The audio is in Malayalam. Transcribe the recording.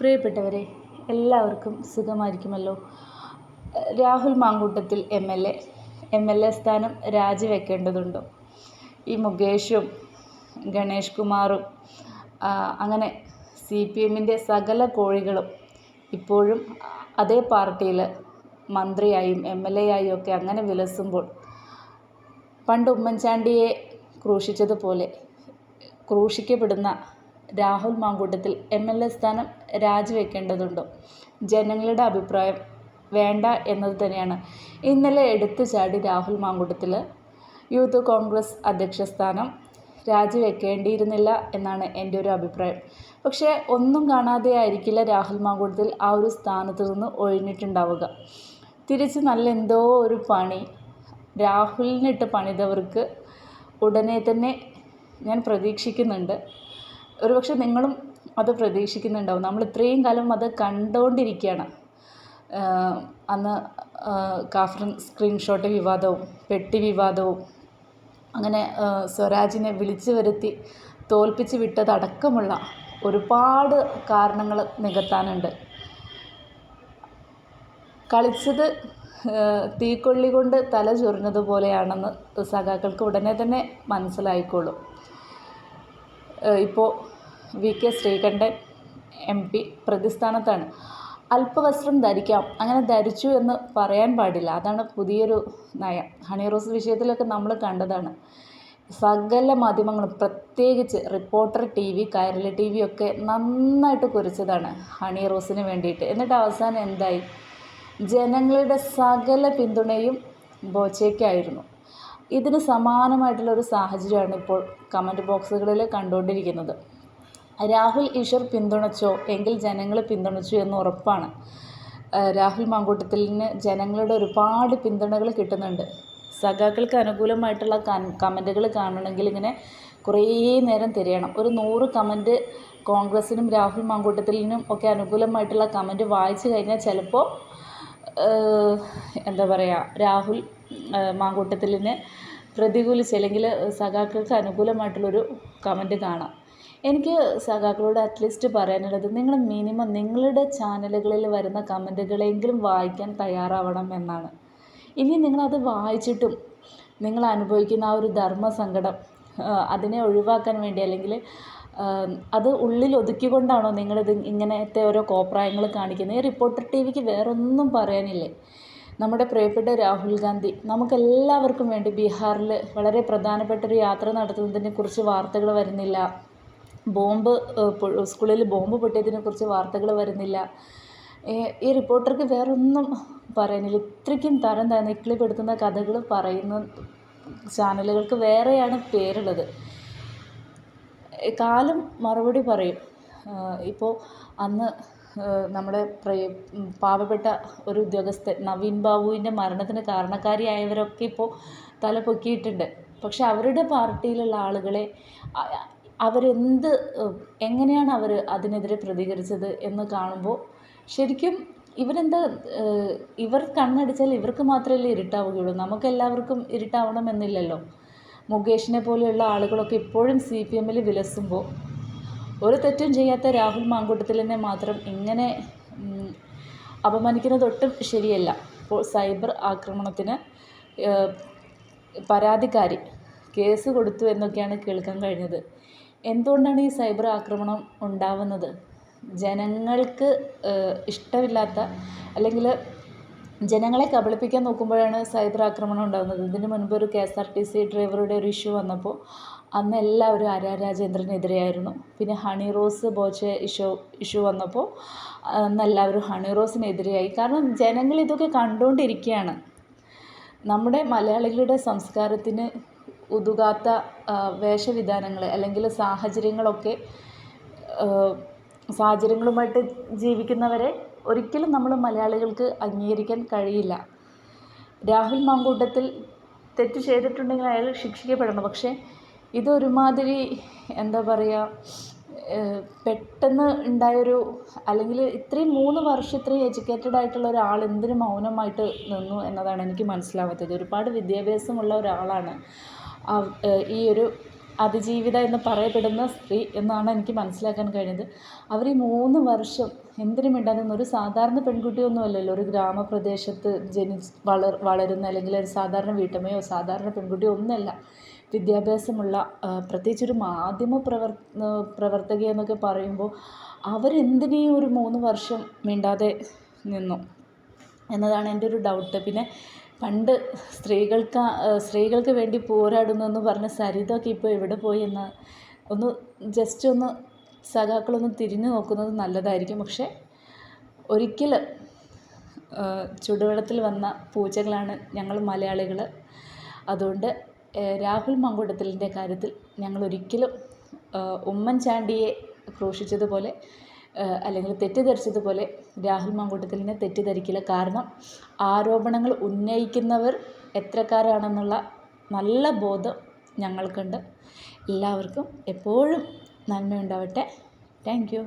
പ്രിയപ്പെട്ടവരെ, എല്ലാവർക്കും സുഖമായിരിക്കുമല്ലോ. Rahul Mamkootathil M L A സ്ഥാനം രാജിവെക്കേണ്ടതുണ്ടോ? ഈ മുകേഷും ഗണേഷ് കുമാറും അങ്ങനെ CPMൻ്റെ സകല കോഴികളും ഇപ്പോഴും അതേ പാർട്ടിയിൽ മന്ത്രിയായും MLA ആയും ഒക്കെ അങ്ങനെ വിലസുമ്പോൾ, പണ്ട് ഉമ്മൻചാണ്ടിയെ ക്രൂശിച്ചതുപോലെ ക്രൂശിക്കപ്പെടുന്ന രാഹുൽ മാങ്കൂട്ടത്തിൽ MLA സ്ഥാനം രാജിവെക്കേണ്ടതുണ്ടോ? ജനങ്ങളുടെ അഭിപ്രായം വേണ്ട എന്നത് തന്നെയാണ്. ഇന്നലെ എടുത്തു ചാടി രാഹുൽ മാങ്കൂട്ടത്തിൽ യൂത്ത് കോൺഗ്രസ് അധ്യക്ഷ സ്ഥാനം രാജിവെക്കേണ്ടിയിരുന്നില്ല എന്നാണ് എൻ്റെ ഒരു അഭിപ്രായം. പക്ഷേ ഒന്നും കാണാതെ ആയിരിക്കില്ല രാഹുൽ മാങ്കൂട്ടത്തിൽ ആ ഒരു സ്ഥാനത്ത് നിന്ന് ഒഴിഞ്ഞിട്ടുണ്ടാവുക. തിരിച്ച് നല്ല എന്തോ ഒരു പണി രാഹുലിനിട്ട് പണിതവർക്ക് ഉടനെ തന്നെ ഞാൻ പ്രതീക്ഷിക്കുന്നുണ്ട്. ഒരുപക്ഷെ നിങ്ങളും അത് പ്രതീക്ഷിക്കുന്നുണ്ടാവും. നമ്മൾ ഇത്രയും കാലം അത് കണ്ടുകൊണ്ടിരിക്കുകയാണ്. അന്ന് കാഫ്രിൻ സ്ക്രീൻഷോട്ട് വിവാദവും പെട്ടി വിവാദവും അങ്ങനെ സ്വരാജിനെ വിളിച്ചു വരുത്തി തോൽപ്പിച്ച് വിട്ടതടക്കമുള്ള ഒരുപാട് കാരണങ്ങൾ നികത്താനുണ്ട്. കളിച്ചത് തീക്കൊള്ളി കൊണ്ട് തല ചൊറിഞ്ഞതുപോലെയാണെന്ന് സഖാക്കൾക്ക് ഉടനെ തന്നെ മനസ്സിലായിക്കോളും. ഇപ്പോൾ VK ശ്രീകണ്ഠൻ MP പ്രതിസ്ഥാനത്താണ്. അല്പവസ്ത്രം ധരിക്കാം, അങ്ങനെ ധരിച്ചു എന്ന് പറയാൻ പാടില്ല. അതാണ് പുതിയൊരു നയം. ഹണി റോസ് വിഷയത്തിലൊക്കെ നമ്മൾ കണ്ടതാണ്. സകല മാധ്യമങ്ങളും, പ്രത്യേകിച്ച് റിപ്പോർട്ടർ TV, കൈരളി TV ഒക്കെ നന്നായിട്ട് കുറിച്ചതാണ് ഹണി റോസിന് വേണ്ടിയിട്ട്. എന്നിട്ട് അവസാനം എന്തായി? ജനങ്ങളുടെ സകല പിന്തുണയും ബോച്ചയ്ക്കായിരുന്നു. ഇതിന് സമാനമായിട്ടുള്ളൊരു സാഹചര്യമാണ് ഇപ്പോൾ കമൻറ്റ് ബോക്സുകളിൽ കണ്ടുകൊണ്ടിരിക്കുന്നത്. രാഹുൽ ഈശ്വർ പിന്തുണച്ചോ എങ്കിൽ ജനങ്ങൾ പിന്തുണച്ചു എന്ന് ഉറപ്പാണ്. രാഹുൽ മാങ്കൂട്ടത്തിലിന് ജനങ്ങളുടെ ഒരുപാട് പിന്തുണകൾ കിട്ടുന്നുണ്ട്. സഖാക്കൾക്ക് അനുകൂലമായിട്ടുള്ള കമൻറ്റുകൾ കാണണമെങ്കിൽ ഇങ്ങനെ കുറേ നേരം തിരയണം. ഒരു 100 കമൻറ്റ് കോൺഗ്രസിനും രാഹുൽ മാങ്കൂട്ടത്തിലിനും ഒക്കെ അനുകൂലമായിട്ടുള്ള കമൻറ്റ് വായിച്ചു കഴിഞ്ഞാൽ ചിലപ്പോൾ എന്താ പറയുക, രാഹുൽ മാങ്കൂട്ടത്തിലിനെ പ്രതികൂലിച്ച് അല്ലെങ്കിൽ സഖാക്കൾക്ക് അനുകൂലമായിട്ടുള്ളൊരു കമൻറ്റ് കാണാം. എനിക്ക് സഖാക്കളോട് അറ്റ്ലീസ്റ്റ് പറയാനുള്ളത്, നിങ്ങൾ മിനിമം നിങ്ങളുടെ ചാനലുകളിൽ വരുന്ന കമൻറ്റുകളെങ്കിലും വായിക്കാൻ തയ്യാറാവണം എന്നാണ്. ഇനി നിങ്ങളത് വായിച്ചിട്ടും നിങ്ങൾ അനുഭവിക്കുന്ന ആ ഒരു ധർമ്മസങ്കടം അതിനെ ഒഴിവാക്കാൻ വേണ്ടി, അല്ലെങ്കിൽ അത് ഉള്ളിൽ ഒതുക്കിക്കൊണ്ടാണോ നിങ്ങളിത് ഇങ്ങനത്തെ ഓരോ കോപ്രായങ്ങൾ കാണിക്കുന്നത്? ഈ റിപ്പോർട്ടർ TVക്ക് വേറൊന്നും പറയാനില്ലേ? നമ്മുടെ പ്രിയപ്പെട്ട രാഹുൽ ഗാന്ധി നമുക്കെല്ലാവർക്കും വേണ്ടി ബീഹാറിൽ വളരെ പ്രധാനപ്പെട്ടൊരു യാത്ര നടത്തുന്നതിനെക്കുറിച്ച് വാർത്തകൾ വരുന്നില്ല. സ്കൂളിൽ ബോംബ് പൊട്ടിയതിനെക്കുറിച്ച് വാർത്തകൾ വരുന്നില്ല. ഈ റിപ്പോർട്ടർക്ക് വേറൊന്നും പറയാനില്ല. ഇത്രയ്ക്കും തരം താഴ്ന്ന ഇക്ലിപ്പെടുത്തുന്ന കഥകൾ പറയുന്ന ചാനലുകൾക്ക് വേറെയാണ് പേരുള്ളത്. കാലം മറുപടി പറയും. ഇപ്പോൾ അന്ന് നമ്മുടെ പാവപ്പെട്ട ഒരു ഉദ്യോഗസ്ഥൻ നവീൻ ബാബുവിൻ്റെ മരണത്തിന് കാരണക്കാരിയായവരൊക്കെ ഇപ്പോൾ തല പൊക്കിയിട്ടുണ്ട്. പക്ഷെ അവരുടെ പാർട്ടിയിലുള്ള ആളുകളെ എങ്ങനെയാണ് അവർ അതിനെതിരെ പ്രതികരിച്ചത് എന്ന് കാണുമ്പോൾ ശരിക്കും ഇവർ കണ്ണടിച്ചാൽ ഇവർക്ക് മാത്രമല്ലേ ഇരുട്ടാവുകയുള്ളൂ, നമുക്കെല്ലാവർക്കും ഇരുട്ടാവണമെന്നില്ലല്ലോ. മുകേഷിനെ പോലെയുള്ള ആളുകളൊക്കെ ഇപ്പോഴും CPMൽ വിലസുമ്പോൾ ഒരു തെറ്റും ചെയ്യാത്ത രാഹുൽ മാങ്കൂട്ടത്തിലിനെ മാത്രം ഇങ്ങനെ അപമാനിക്കുന്നത് ഒട്ടും ശരിയല്ല. ഇപ്പോൾ സൈബർ ആക്രമണത്തിന് പരാതിക്കാരി കേസ് കൊടുത്തു എന്നൊക്കെയാണ് കേൾക്കാൻ കഴിഞ്ഞത്. എന്തുകൊണ്ടാണ് ഈ സൈബർ ആക്രമണം ഉണ്ടാവുന്നത്? ജനങ്ങൾക്ക് ഇഷ്ടമില്ലാത്ത, അല്ലെങ്കിൽ ജനങ്ങളെ കബളിപ്പിക്കാൻ നോക്കുമ്പോഴാണ് സൈബർ ആക്രമണം ഉണ്ടാകുന്നത്. ഇതിന് മുൻപ് ഒരു KSRTC ഡ്രൈവറുടെ ഒരു ഇഷ്യൂ വന്നപ്പോൾ അന്ന് എല്ലാവരും രാജേന്ദ്രനെതിരെയായിരുന്നു. പിന്നെ ഹണി റോസ് ബോച്ചെ ഇഷ്യൂ വന്നപ്പോൾ അന്ന് എല്ലാവരും ഹണി റോസിനെതിരെയായി. കാരണം ജനങ്ങൾ ഇതൊക്കെ കണ്ടുകൊണ്ടിരിക്കുകയാണ്. നമ്മുടെ മലയാളികളുടെ സംസ്കാരത്തിന് ഉതകാത്ത വേഷവിധാനങ്ങൾ അല്ലെങ്കിൽ സാഹചര്യങ്ങളുമായിട്ട് ജീവിക്കുന്നവരെ ഒരിക്കലും നമ്മൾ മലയാളികൾക്ക് അംഗീകരിക്കാൻ കഴിയില്ല. രാഹുൽ മാങ്കൂട്ടത്തിൽ തെറ്റ് ചെയ്തിട്ടുണ്ടെങ്കിൽ അയാൾ ശിക്ഷിക്കപ്പെടണം. പക്ഷേ ഇതൊരുമാതിരി എന്താ പറയുക, പെട്ടെന്ന് ഉണ്ടായൊരു, അല്ലെങ്കിൽ ഇത്രയും 3 വർഷം ഇത്രയും എഡ്യൂക്കേറ്റഡ് ആയിട്ടുള്ള ഒരാൾ എന്തിനു മൗനമായിട്ട് നിന്നു എന്നതാണ് എനിക്ക് മനസ്സിലാവാത്തത്. ഒരുപാട് വിദ്യാഭ്യാസമുള്ള ഒരാളാണ് ഈ ഒരു അതിജീവിത എന്ന് പറയപ്പെടുന്ന സ്ത്രീ എന്നാണ് എനിക്ക് മനസ്സിലാക്കാൻ കഴിഞ്ഞത്. അവർ ഈ 3 വർഷം എന്തിനും മിണ്ടാതെ ഒരു സാധാരണ പെൺകുട്ടിയൊന്നുമല്ലല്ലോ, ഒരു ഗ്രാമപ്രദേശത്ത് വളരുന്ന അല്ലെങ്കിൽ ഒരു സാധാരണ വീട്ടമ്മയോ സാധാരണ പെൺകുട്ടിയോ ഒന്നുമല്ല. വിദ്യാഭ്യാസമുള്ള പ്രത്യേകിച്ചൊരു മാധ്യമ പ്രവർത്തക എന്നൊക്കെ പറയുമ്പോൾ അവരെന്തിനീ ഒരു 3 വർഷം മിണ്ടാതെ നിന്നു എന്നതാണ് എൻ്റെ ഒരു ഡൗട്ട്. പിന്നെ പണ്ട് സ്ത്രീകൾക്ക് വേണ്ടി പോരാടുന്നു എന്ന് പറഞ്ഞ സരിതയൊക്കെ ഇപ്പോൾ എവിടെ പോയി എന്ന് ജസ്റ്റ് ഒന്ന് സഖാക്കളൊന്ന് തിരിഞ്ഞു നോക്കുന്നത് നല്ലതായിരിക്കും. പക്ഷേ ഒരിക്കൽ ചുടുവെള്ളത്തിൽ വന്ന പൂച്ചകളാണ് ഞങ്ങൾ മലയാളികൾ. അതുകൊണ്ട് രാഹുൽ മാങ്കൂട്ടത്തിലിൻ്റെ കാര്യത്തിൽ ഞങ്ങൾ ഒരിക്കലും ഉമ്മൻചാണ്ടിയെ ക്രൂശിച്ചതുപോലെ അല്ലെങ്കിൽ തെറ്റിദ്ധരിച്ചതുപോലെ രാഹുൽ മാങ്കൂട്ടത്തിലിനെ തെറ്റിദ്ധരിക്കില്ല. കാരണം ആരോപണങ്ങൾ ഉന്നയിക്കുന്നവർ എത്രക്കാരാണെന്നുള്ള നല്ല ബോധം ഞങ്ങൾക്കുണ്ട്. എല്ലാവർക്കും എപ്പോഴും നന്മയുണ്ടാവട്ടെ. Thank you.